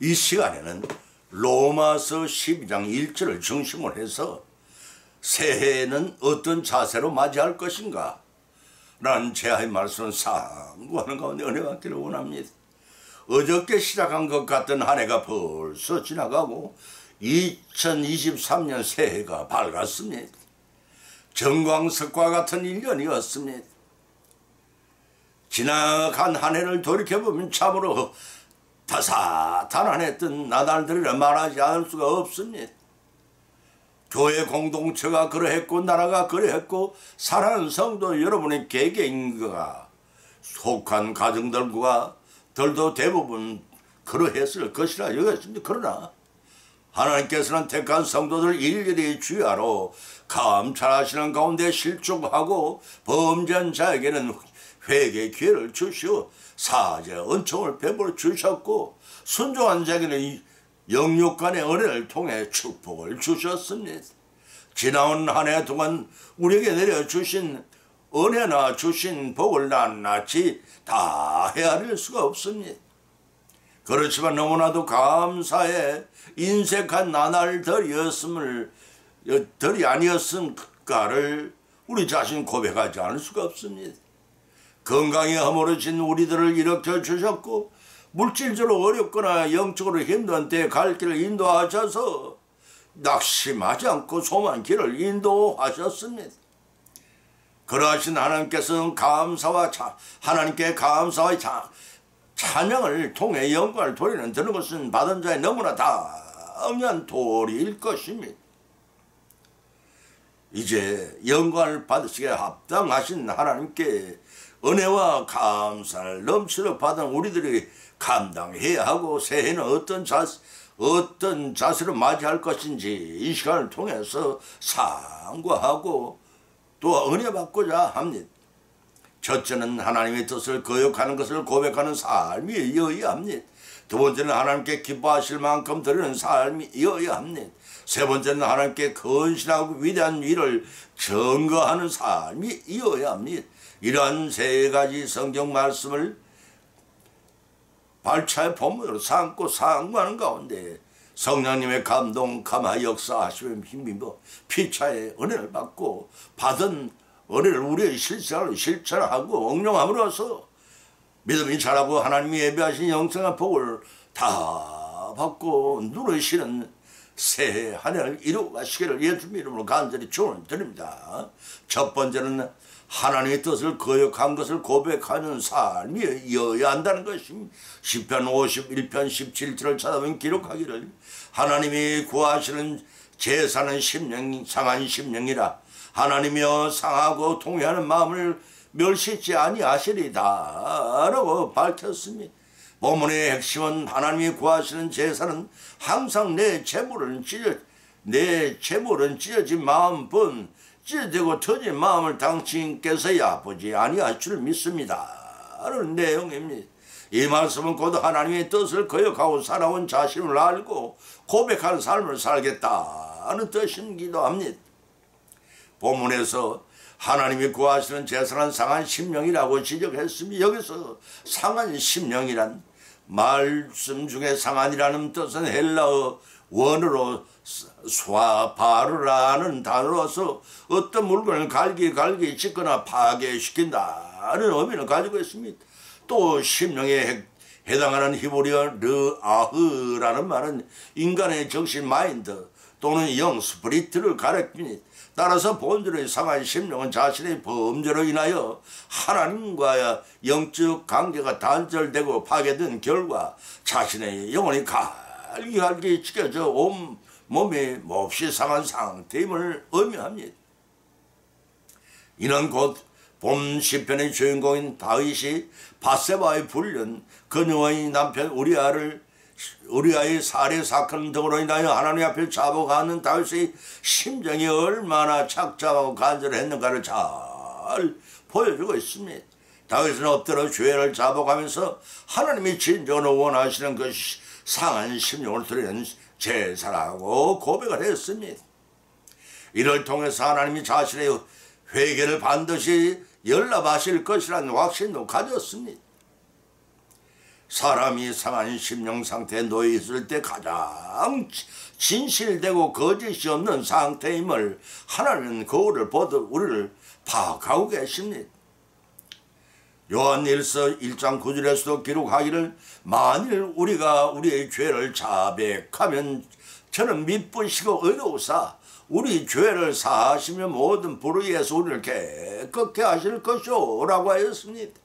이 시간에는 로마서 12장 1절을 중심으로 해서 새해에는 어떤 자세로 맞이할 것인가 라는 제하의 말씀을 상고하는 가운데 은혜 받기를 원합니다. 어저께 시작한 것 같던 한 해가 벌써 지나가고 2023년 새해가 밝았습니다. 정광석과 같은 1년이었습니다. 지나간 한 해를 돌이켜보면 참으로 다사다난했던 나날들이라 말하지 않을 수가 없습니다. 교회 공동체가 그러했고 나라가 그러했고 사랑하는 성도 여러분의 개개인과 속한 가정들과 들도 대부분 그러했을 것이라 여겼습니다. 그러나 하나님께서는 택한 성도들 일일이 주야로 감찰하시는 가운데 실족하고 범죄한 자에게는 회개 기회를 주시어 사죄 은총을 베풀어 주셨고 순종한 자에게는 영육간의 은혜를 통해 축복을 주셨습니다. 지나온 한 해 동안 우리에게 내려주신 은혜나 주신 복을 낱낱이 다 헤아릴 수가 없습니다. 그렇지만 너무나도 감사해 인색한 나날들이 아니었음가를 우리 자신 고백하지 않을 수가 없습니다. 건강이 허물어진 우리들을 일으켜 주셨고 물질적으로 어렵거나 영적으로 힘든 때 갈 길을 인도하셔서 낙심하지 않고 소망 길을 인도하셨습니다. 그러하신 하나님께서는 하나님께 감사와 찬양을 통해 영광을 돌리는 드는 것은 받은 자의 너무나 당연한 도리일 것입니다. 이제 영광을 받으시기에 합당하신 하나님께 은혜와 감사를 넘치도록 받은 우리들이 감당해야 하고 새해는 어떤 자세로 맞이할 것인지 이 시간을 통해서 상고하고 또 은혜 받고자 합니다. 첫째는 하나님의 뜻을 거역하는 것을 고백하는 삶이어야 합니다. 두 번째는 하나님께 기뻐하실 만큼 드리는 삶이어야 합니다. 세 번째는 하나님께 헌신하고 위대한 일을 증거하는 삶이어야 합니다. 이러한 세 가지 성경 말씀을 발차의 본문으로 삼고 상고하는 가운데 성령님의 감동, 감화 역사하시며 힘입어 피차의 은혜를 받고 받은 은혜를 우리의 실천하고 응용함으로써 믿음이 자라고 하나님이 예비하신 영생한 복을 다 받고 누리시는 새해 한 해를 이루어 가시기를 예수님 이름으로 간절히 축원을 드립니다. 첫 번째는 하나님의 뜻을 거역한 것을 고백하는 삶이어야 한다는 것입니다. 시편 51편 17절을 찾아보면 기록하기를 하나님이 구하시는 제사는 상한 심령이라 하나님이여 상하고 통회하는 마음을 멸시치 아니하시리다 라고 밝혔습니다. 본문의 핵심은 하나님이 구하시는 제사는 항상 내 재물은 찢어진 마음뿐 찢어지고 터진 마음을 당신께서야 보지 아니할 줄 믿습니다 라는 내용입니다. 이 말씀은 곧 하나님의 뜻을 거역하고 살아온 자신을 알고 고백하는 삶을 살겠다는 뜻이기도 합니다. 본문에서 하나님이 구하시는 제사는 상한 심령이라고 지적했습니다. 여기서 상한 심령이란 말씀 중에 상한이라는 뜻은 헬라어 원어로 스와바르라는 단어로서 어떤 물건을 갈기 찢거나 파괴시킨다는 의미를 가지고 있습니다. 또 심령에 해당하는 히브리어 르아흐라는 말은 인간의 정신 마인드 또는 영 스피리트를 가리킵니다. 따라서 본질의 상한 심령은 자신의 범죄로 인하여 하나님과의 영적 관계가 단절되고 파괴된 결과 자신의 영혼이 갈기 찢겨져 온 몸이 몹시 상한 상태임을 의미합니다. 이는 곧 본 시편의 주인공인 다윗이 밧세바의 불륜, 그녀의 남편 우리아의 살해 사건 등으로 인하여 하나님 앞에 자복하는 다윗의 심정이 얼마나 착잡하고 간절했는가를 잘 보여주고 있습니다. 다윗은 엎드려 죄를 자복하면서 하나님이 진정으로 원하시는 것이 상한 심령을 드리는 제사라고 고백을 했습니다. 이를 통해서 하나님이 자신의 회개를 반드시 연락하실 것이라는 확신도 가졌습니다. 사람이 상한 심령 상태에 놓여 있을 때 가장 진실되고 거짓이 없는 상태임을 하나님은 그거를 보듯 우리를 파악하고 계십니다. 요한일서 1장 9절에서도 기록하기를 만일 우리가 우리의 죄를 자백하면 저는 미쁘시고 의로우사 우리 죄를 사하시며 모든 불의에서 우리를 깨끗게 하실 것이오 라고 하였습니다.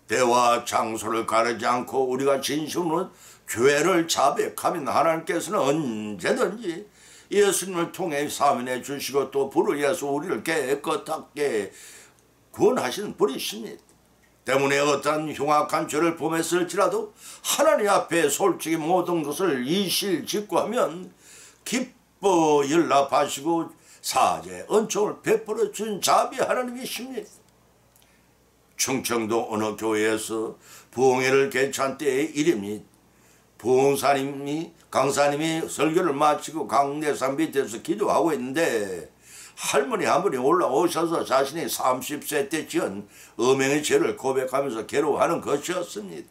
때와 장소를 가리지 않고 우리가 진심으로 죄를 자백하면 하나님께서는 언제든지 예수님을 통해 사면해 주시고 또 불의에서 우리를 깨끗하게 구원하시는 분이십니다. 때문에 어떠한 흉악한 죄를 범했을지라도 하나님 앞에 솔직히 모든 것을 이실직고하면 기뻐 연락하시고 사죄 은총을 베풀어 준 자비 하나님이십니다. 충청도 어느 교회에서 부흥회를 개최한 때의 일입니다. 부흥사님이 강사님이 설교를 마치고 강대산 밑에서 기도하고 있는데 할머니 한 분이 올라오셔서 자신이 30세 때 지은 음행의 죄를 고백하면서 괴로워하는 것이었습니다.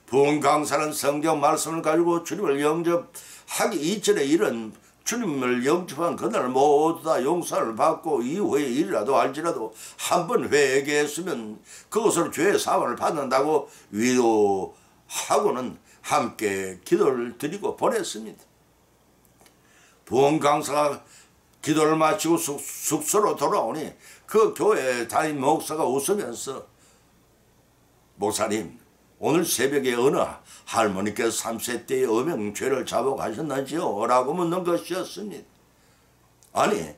부흥 강사는 성경 말씀을 가지고 주님을 영접하기 이전의 일은 주님을 영접한 그날 모두 다 용서를 받고 이후의 일이라도 할지라도 한 번 회개했으면 그것으로 죄의 사함을 받는다고 위로하고는 함께 기도를 드리고 보냈습니다. 부흥 강사가 기도를 마치고 숙소로 돌아오니 그 교회 담임 목사가 웃으면서 목사님 오늘 새벽에 어느 할머니께서 3세 때의 음행죄를 자복하셨는지요? 라고 묻는 것이었습니다. 아니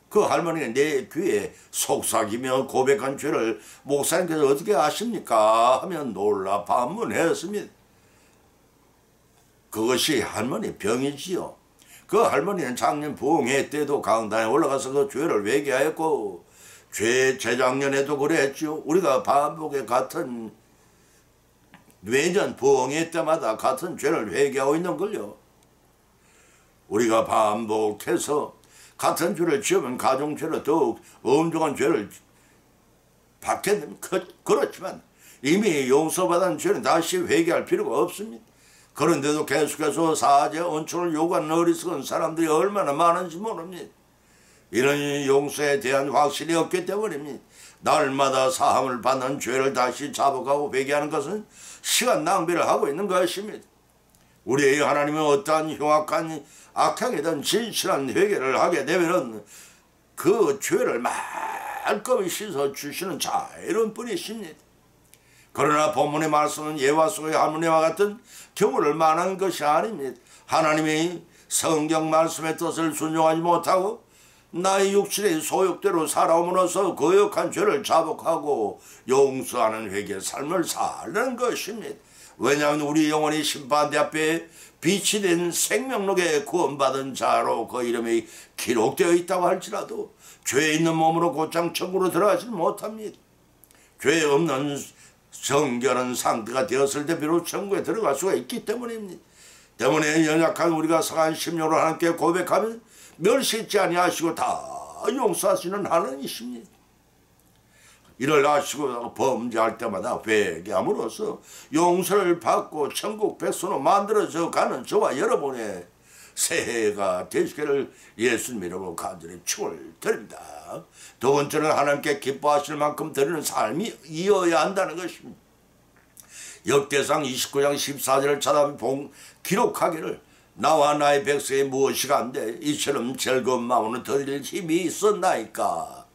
그 할머니가 내 귀에 속삭이며 고백한 죄를 목사님께서 어떻게 아십니까? 하면 놀라 반문했습니다. 그것이 할머니 병이지요. 그 할머니는 작년 부흥회 때도 강단에 올라가서 그 죄를 회개하였고 재작년에도 그랬죠. 우리가 반복에 같은 매년 부흥회 때마다 같은 죄를 회개하고 있는 걸요. 우리가 반복해서 같은 죄를 지으면 가중죄로 더욱 엄중한 죄를 받게 되면 그렇지만 이미 용서받은 죄는 다시 회개할 필요가 없습니다. 그런데도 계속해서 사죄 은총을 요구하는 어리석은 사람들이 얼마나 많은지 모릅니다. 이런 용서에 대한 확신이 없기 때문입니다. 날마다 사함을 받는 죄를 다시 자복하고 회개하는 것은 시간 낭비를 하고 있는 것입니다. 우리의 하나님은 어떠한 흉악한 악행이든 진실한 회개를 하게 되면 그 죄를 말끔히 씻어주시는 자애로운 분이십니다. 그러나 본문의 말씀은 예와 속의 할머니와 같은 경우를 말하는 것이 아닙니다. 하나님이 성경 말씀의 뜻을 순종하지 못하고 나의 육신의 소욕대로 살아옴으로써 거역한 죄를 자복하고 용서하는 회개의 삶을 사는 것입니다. 왜냐하면 우리 영혼이 심판대 앞에 빛이 된 생명록에 구원받은 자로 그 이름이 기록되어 있다고 할지라도 죄 있는 몸으로 곧장 천국으로 들어가지 못합니다. 죄 없는 정결한 상태가 되었을 때 비로소 천국에 들어갈 수가 있기 때문입니다. 때문에 연약한 우리가 상한 심령으로 하나님께 고백하면 멸시치 아니하시고 다 용서하시는 하나님이십니다. 이를 아시고 범죄할 때마다 회개함으로써 용서를 받고 천국 백성으로 만들어져 가는 저와 여러분의 새해가 되시기를 예수님 이름으로 간절히 축을 드립니다. 두 번째는 하나님께 기뻐하실 만큼 드리는 삶이 이어야 한다는 것입니다. 역대상 29장 14절을 찾아보면 기록하기를 나와 나의 백성이 무엇이 간데 이처럼 즐거운 마음으로 드릴 힘이 있었나이까.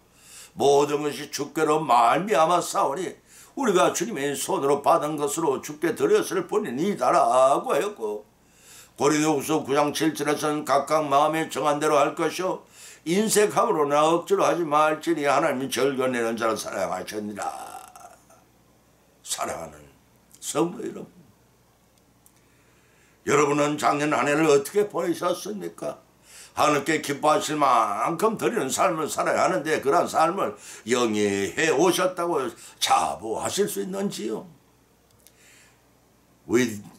모든 것이 주께로 말미암아 싸우니 우리가 주님의 손으로 받은 것으로 주께 드렸을 뿐이니다라고 했고, 고린도후서 9장 7절에서는 각각 마음에 정한 대로 할 것이요 인색함으로나 억지로 하지 말지니 하나님이 절거내는 자를 사랑하셨느니라. 사랑하는 성도 여러분, 여러분은 작년 한 해를 어떻게 보내셨습니까? 하나님께 기뻐하실 만큼 드리는 삶을 살아야 하는데 그런 삶을 영위해 오셨다고 자부하실 수 있는지요?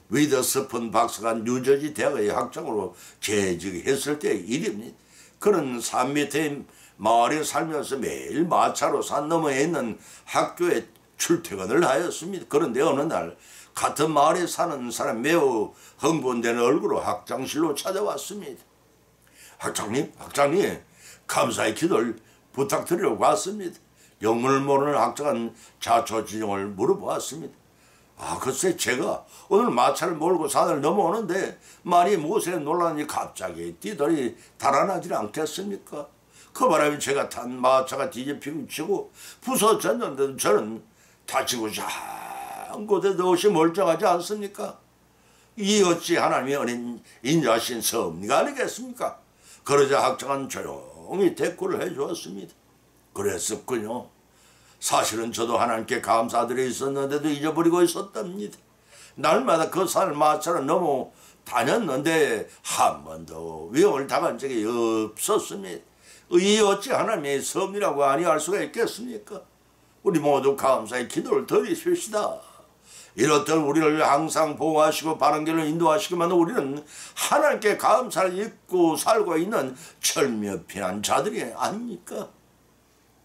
위더스폰 박사가 뉴저지 대학의 학장으로 재직했을 때의 일입니다. 그는 산 밑에 마을에 살면서 매일 마차로 산 너머에 있는 학교에 출퇴근을 하였습니다. 그런데 어느 날 같은 마을에 사는 사람 매우 흥분되는 얼굴로 학장실로 찾아왔습니다. 학장님, 감사의 기도를 부탁드리려고 왔습니다. 영문을 모르는 학장은 자초지종을 물어보았습니다. 글쎄 제가 오늘 마차를 몰고 산을 넘어오는데 말이 무엇에 놀라니 갑자기 띠들이 달아나질 않겠습니까? 그 바람에 제가 탄 마차가 뒤집히고 치고 부서졌는데 저는 다치고 한 곳에도 없이 멀쩡하지 않습니까? 이 어찌 하나님의 은인 인자하신 섭리가 아니겠습니까? 그러자 학장은 조용히 대꾸를 해주었습니다. 그랬었군요. 사실은 저도 하나님께 감사드려 있었는데도 잊어버리고 있었답니다. 날마다 그 산을 마차로 넘어 다녔는데 한 번도 위험을 당한 적이 없었습니다. 이 어찌 하나님의 섭리라고 아니할 수가 있겠습니까? 우리 모두 감사의 기도를 드리십시다. 이렇듯 우리를 항상 보호하시고 바른 길로 인도하시기만 우리는 하나님께 감사를 잊고 살고 있는 철면피한 자들이 아닙니까?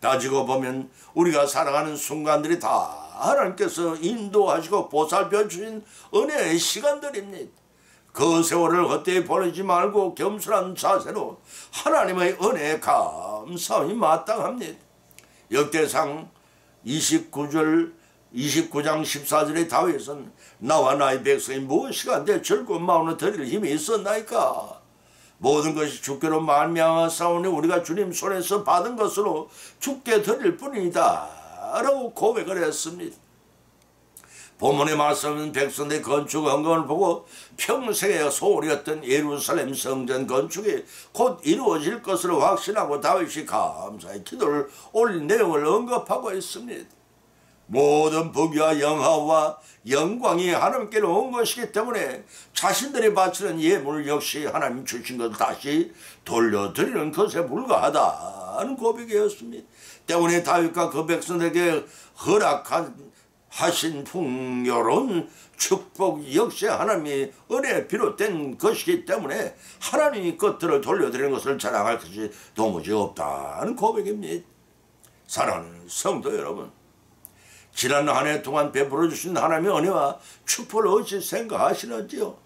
따지고 보면 우리가 살아가는 순간들이 다 하나님께서 인도하시고 보살펴 주신 은혜의 시간들입니다. 그 세월을 헛되이 보내지 말고 겸손한 자세로 하나님의 은혜에 감사함이 마땅합니다. 역대상 29장 14절의 다윗은 나와 나의 백성이 무엇이간데 즐거운 마음으로 드릴 힘이 있었나이까. 모든 것이 주께로 말미암았사오니 우리가 주님 손에서 받은 것으로 주께 드릴 뿐이다 라고 고백을 했습니다. 본문의 말씀은 백성의 건축 헌금을 보고 평생의 소원이었던 예루살렘 성전 건축이 곧 이루어질 것으로 확신하고 다윗이 감사의 기도를 올린 내용을 언급하고 있습니다. 모든 부귀와 영화와 영광이 하나님께로 온 것이기 때문에 자신들이 바치는 예물 역시 하나님 주신 것을 다시 돌려드리는 것에 불과하다는 고백이었습니다. 때문에 다윗과 그 백성에게 하신 풍요로운 축복 역시 하나님의 은혜에 비롯된 것이기 때문에 하나님이 것들을 돌려드리는 것을 자랑할 것이 도무지 없다는 고백입니다. 사랑하는 성도 여러분, 지난 한 해 동안 베풀어 주신 하나님의 은혜와 축복을 어찌 생각하시는지요?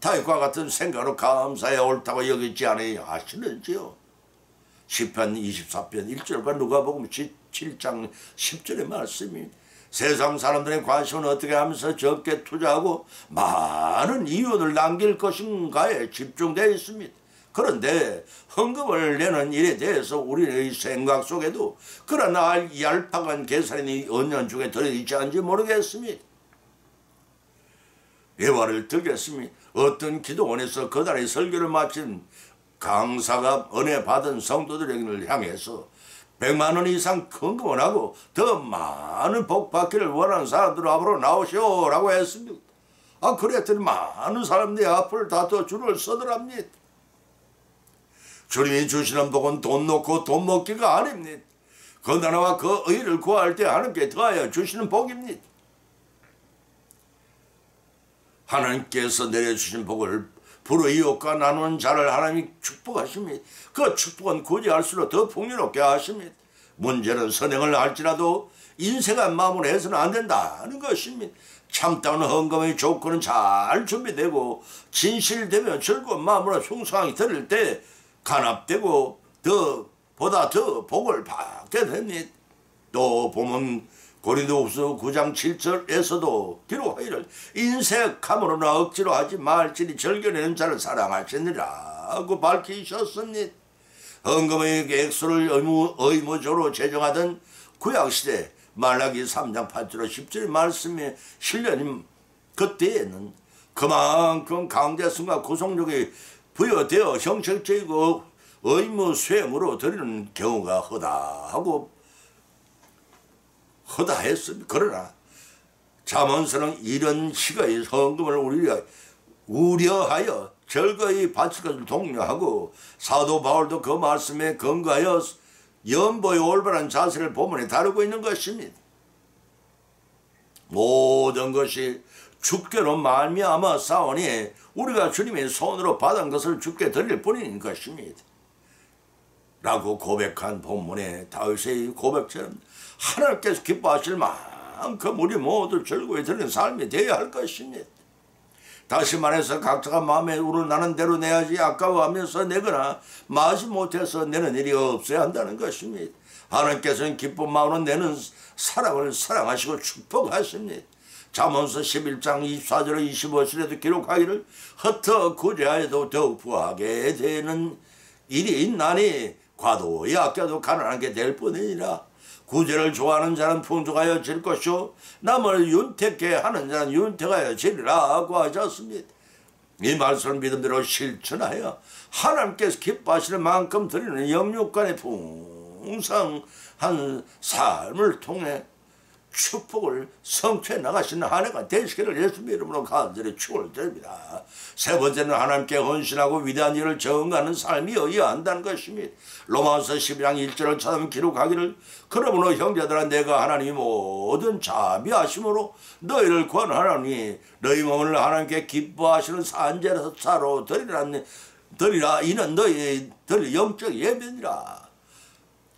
다윗과 같은 생각으로 감사해 옳다고 여기지 않으시는지요? 시편 24편 1절과 누가복음 7장 10절의 말씀이 세상 사람들의 관심은 어떻게 하면서 적게 투자하고 많은 이윤을 남길 것인가에 집중되어 있습니다. 그런데 헌금을 내는 일에 대해서 우리의 생각 속에도 그런 얄팍한 계산이 은연중에 들어있지 않은지 모르겠습니다. 예화를 들겠습니다. 어떤 기도원에서 그달의 설교를 마친 강사가 은혜 받은 성도들을 향해서 100만 원 이상 헌금을 하고 더 많은 복 받기를 원하는 사람들 앞으로 나오시오 라고 했습니다. 그랬더니 많은 사람들이 앞을 다퉈 줄을 서더랍니다. 주님이 주시는 복은 돈 놓고 돈 먹기가 아닙니다. 그 나라와 그 의를 구할 때 하나님께 더하여 주시는 복입니다. 하나님께서 내려주신 복을 불의욕과 나누는 자를 하나님이 축복하십니다. 그 축복은 고지할수록 더 풍요롭게 하십니다. 문제는 선행을 할지라도 인색한 마음으로 해서는 안 된다는 것입니다. 참다운 헌금의 조건은 잘 준비되고 진실되면 즐거운 마음으로 충성하게 드릴 때 간합되고 보다 더 복을 받게 됩니다. 또 보면 고린도후서 9장 7절에서도 기록하기를 인색함으로나 억지로 하지 말지니 절겨내는 자를 사랑하시느라고 밝히셨습니다. 헌금의 액수를 의무적으로 제정하던 구약시대 말라기 3장 8절 10절의 말씀에 실려진 그때에는 그만큼 강대성과 구속력이 부여되어 형식적이고 의무 수행으로 드리는 경우가 허다했습니다. 그러나 잠언서는 이런 시가의 헌금을 우리가 우려하여 절거히 바칠 것을 독려하고 사도 바울도 그 말씀에 근거하여 연보의 올바른 자세를 본문에 다루고 있는 것입니다. 모든 것이 주께로 말미암아 싸우니 우리가 주님의 손으로 받은 것을 주께 드릴 뿐인 것입니다. 라고 고백한 본문의 다윗의 고백처럼 하나님께서 기뻐하실 그만큼 우리 모두 즐거이 드리는 삶이 되어야 할 것입니다. 다시 말해서 각자가 마음에 우러나는 대로 내야지 아까워하면서 내거나 마지 못해서 내는 일이 없어야 한다는 것입니다. 하나님께서는 기쁜 마음으로 내는 사랑을 사랑하시고 축복하십니다. 잠언서 11장 24절 25절에도 기록하기를 흩어 구제하여도 더욱 부하게 되는 일이 있나니 과도히 아껴도 가난하게 될 뿐이니라. 구제를 좋아하는 자는 풍족하여 질 것이요 남을 윤택게 하는 자는 윤택하여 지리라고 하셨습니다. 이 말씀을 믿음대로 실천하여 하나님께서 기뻐하시는 만큼 드리는 영육간의 풍성한 삶을 통해 축복을 성취해 나가시는 한 해가 되시기를 예수님의 이름으로 간절히 축원드립니다. 세 번째는 하나님께 헌신하고 위대한 일을 저응하는 삶이어야 한다는 것입니다. 로마서 12장 1절을 찾으면 기록하기를 그러므로 형제들아 내가 하나님이 모든 자비하심으로 너희를 권하노니 너희 몸을 하나님께 기뻐하시는 산제사로 드리라 이는 너희들 영적 예배니라.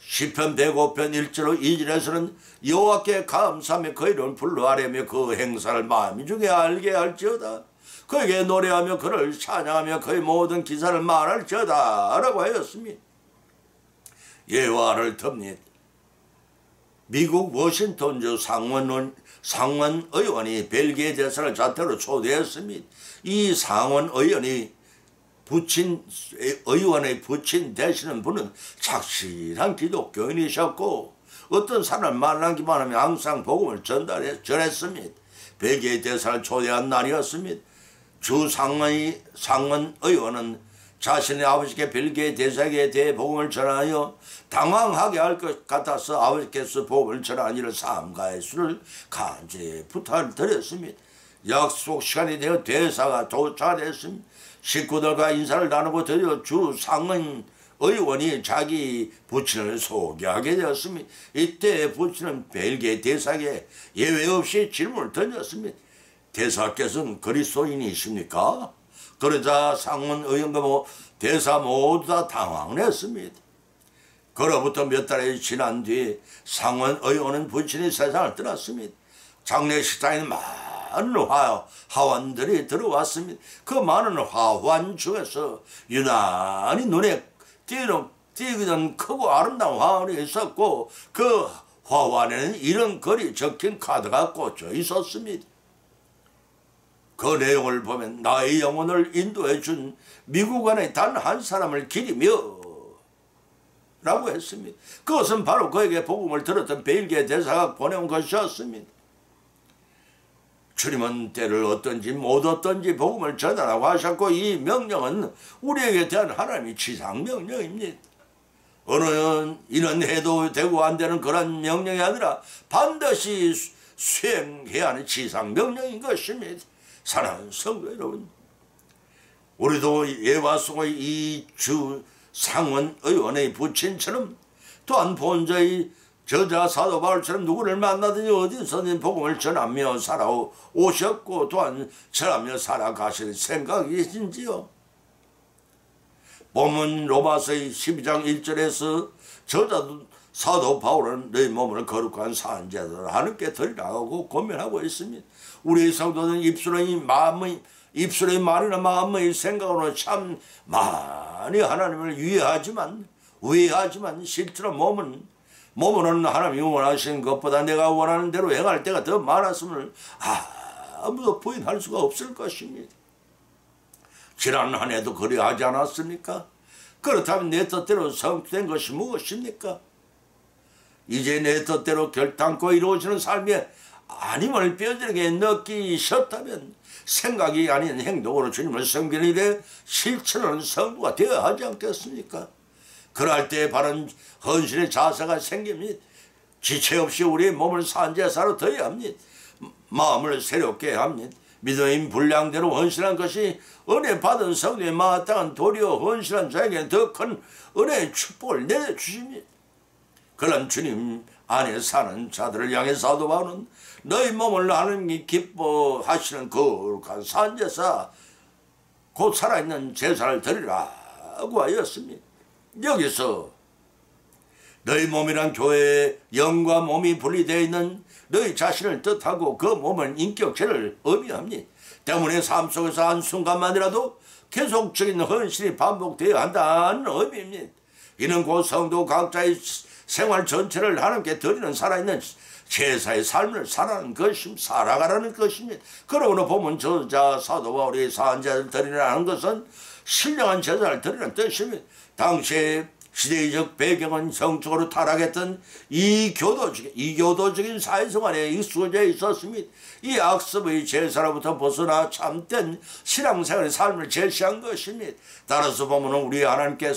시편 105편 1절 2절에서는 여호와께 감사하며 그 이름을 불러아뢰며 그 행사를 마음 중에 알게 할지어다. 그에게 노래하며 그를 찬양하며 그의 모든 기사를 말할지어다 라고 하였습니다. 예화를 듭니다. 미국 워싱턴주 상원 의원이 벨기에 대사를 자택으로 초대했습니다. 이 상원 의원의 의원의 부친 되시는 분은 착실한 기독교인이셨고 어떤 사람을 만나기만 하면 항상 복음을 전했습니다. 벨기에 대사를 초대한 날이었습니다. 주 상원 의원은 자신의 아버지께 벨기에 대사에게 대해 복음을 전하여 당황하게 할 것 같아서 아버지께서 복음을 전하는 일을 삼가할 수를 간절히 부탁을 드렸습니다. 약속 시간이 되어 대사가 도착했습니다. 식구들과 인사를 나누고 드디어 주 상원 의원이 자기 부친을 소개하게 되었습니다. 이때 부친은 벨기에 대사에게 예외 없이 질문을 던졌습니다. 대사께서는 그리스도인이십니까? 그러자 상원 의원과 대사 모두 다 당황을 했습니다. 그로부터 몇 달이 지난 뒤 상원 의원은 부친이 세상을 떠났습니다. 장례식장에는 많은 하원들이 들어왔습니다. 그 많은 화환 중에서 유난히 눈에 띄던 크고 아름다운 화환이 있었고 그 화환에는 이런 글이 적힌 카드가 꽂혀 있었습니다. 그 내용을 보면 나의 영혼을 인도해 준 미국 안에 단 한 사람을 기리며 라고 했습니다. 그것은 바로 그에게 복음을 들었던 벨기에 대사가 보내온 것이었습니다. 주님은 때를 얻든지 못 얻든지 복음을 전하라고 하셨고 이 명령은 우리에게 대한 하나님의 지상 명령입니다. 어느 이런 해도 되고 안 되는 그런 명령이 아니라 반드시 수행해야 하는 지상 명령인 것입니다. 사랑하는 성도 여러분, 우리도 예화 속의 이 주 상원 의원의 부친처럼 또한 본자의 저자 사도 바울처럼 누구를 만나든지 어디서든 복음을 전하며 살아오셨고 또한 전하며 살아가실 생각이신지요? 본문 로마서의 12장 1절에서 저자 사도 바울은 너희 몸을 거룩한 산제사로 하나님께 드리라고 고면하고 있습니다. 우리 성도는 입술의 말이나 마음의 생각으로 참 많이 하나님을 위하지만 실제로 몸으로는 하나님이 원하시는 것보다 내가 원하는 대로 행할 때가 더 많았음을 아무도 부인할 수가 없을 것입니다. 지난 한 해도 그리하지 않았습니까? 그렇다면 내 뜻대로 성취된 것이 무엇입니까? 이제 내 뜻대로 결단코 이루어지는 삶에 아님을 뼈저리게 느끼셨다면 생각이 아닌 행동으로 주님을 섬기는 일에 실천하는 성도가 되어야 하지 않겠습니까? 그럴 때 바른 헌신의 자세가 생깁니다. 지체 없이 우리의 몸을 산제사로 드려야 합니다. 마음을 새롭게 합니다. 믿음의 분량대로 헌신한 것이 은혜 받은 성도의 마땅한 도리어 헌신한 자에게는 더 큰 은혜의 축복을 내려주십니다. 그런 주님 안에 사는 자들을 향해 사도 바울은 너희 몸을 하나님이 기뻐하시는 거룩한 산제사 곧 살아있는 제사를 드리라고 하였습니다. 여기서 너희 몸이란 교회의 영과 몸이 분리되어 있는 너희 자신을 뜻하고 그 몸은 인격체를 의미합니다. 때문에 삶 속에서 한순간만이라도 계속적인 헌신이 반복되어야 한다는 의미입니다. 이는 곧 성도 각자의 생활 전체를 하나님께 드리는 살아있는 제사의 삶을 살아가라는 것입니다. 그러고는 보면 저자 사도와 우리 사한자를 드리라는 것은 신령한 제사를 드리는 뜻입니다. 당시에 시대적 배경은 성적으로 타락했던 이교도적인 사회생활에 익숙해져 있었습니다. 이 악습의 제사로부터 벗어나 참된 신앙생활의 삶을 제시한 것입니다. 따라서 보면 우리 하나님께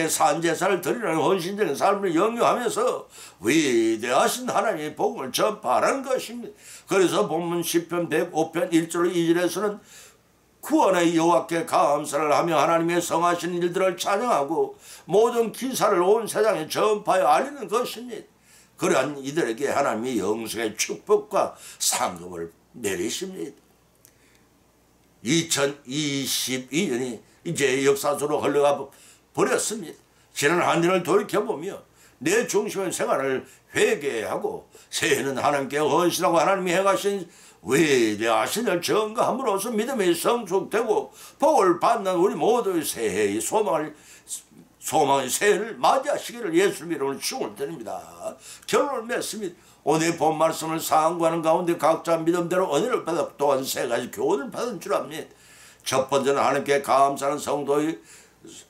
산제사를 드리는 헌신적인 삶을 영유하면서 위대하신 하나님의 복음을 전파하는 것입니다. 그래서 본문 시편 105편 1절 2절에서는 구원의 여호와께 감사를 하며 하나님의 성하신 일들을 찬양하고 모든 기사를 온 세상에 전파하여 알리는 것입니다. 그러한 이들에게 하나님이 영생의 축복과 상급을 내리십니다. 2022년이 이제 역사 속으로 흘러가 버렸습니다. 지난 한 년을 돌이켜보며 내 중심의 생활을 회개하고 새해는 하나님께 헌신하고 하나님이 행하신 위대하신 일 증거함으로써 믿음이 성숙되고 복을 받는 우리 모두의 새해의 소망의 새해를 맞이하시기를 예수 이름으로 축원을 드립니다. 결론을 맺습니다. 오늘 본 말씀을 상고하는 가운데 각자 믿음대로 은혜를 받아 또한 세 가지 교훈을 받은 줄 압니다. 첫 번째는 하나님께 감사하는 성도의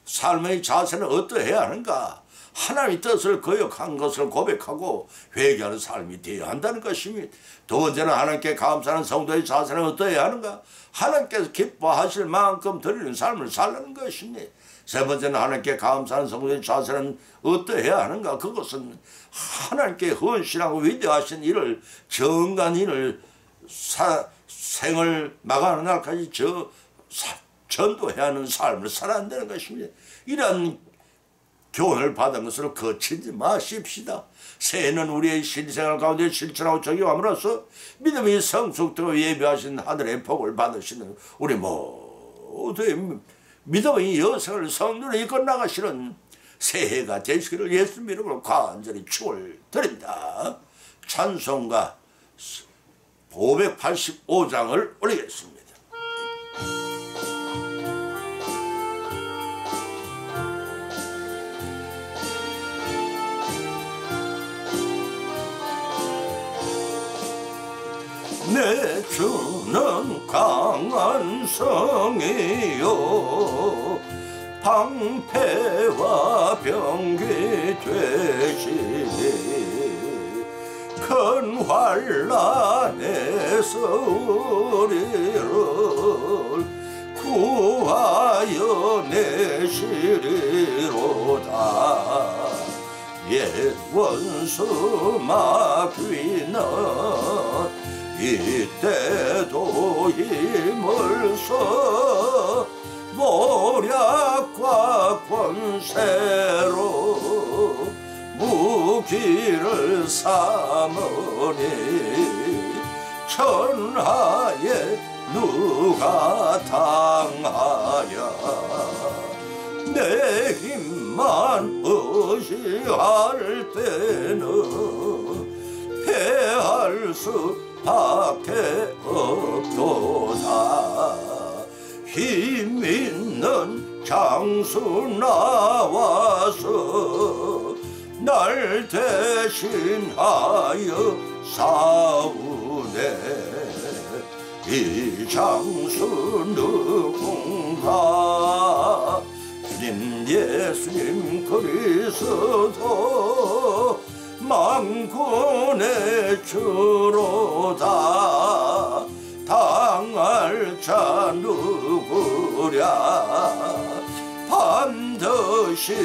삶의 자세는 어떠해야 하는가? 하나님의 뜻을 거역한 것을 고백하고 회개하는 삶이 되어야 한다는 것입니다. 두 번째는 하나님께 감사하는 성도의 자세는 어떠해야 하는가? 하나님께서 기뻐하실 만큼 드리는 삶을 살라는 것입니다. 세 번째는 하나님께 감사하는 성도의 자세는 어떠해야 하는가? 그것은 하나님께 헌신하고 위대하신 일을 정간 일을 생을 마감하는 날까지 전도해야 하는 삶을 살아야 한다는 것입니다. 이러한 교훈을 받은 것을 거치지 마십시다. 새해는 우리의 신생활 가운데 실천하고 적용함으로써 믿음이 성숙되고 예비하신 하늘의 복을 받으시는 우리 모두의 믿음의 여생을 성도로 이끌어 나가시는 새해가 되시기를 예수 이름으로 간절히 축원을 드립니다. 찬송가 585장을 올리겠습니다. 내 주는 강한 성이요 방패와 병기 되시니 큰 환난에서 우리를 구하여 내시리로다. 옛 원수 마귀는 이때도 힘을 써 모략과 권세로 무기를 삼으니 천하에 누가 당하여 내 힘만 의지할 때는 패할 수 밖에 없도다. 힘 있는 장수 나와서 날 대신하여 싸우네. 이 장수 누군가? 주님 예수님 그리스도 만군의 주로다. 당할 자 누구랴? 반드시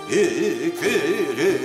이기리로다.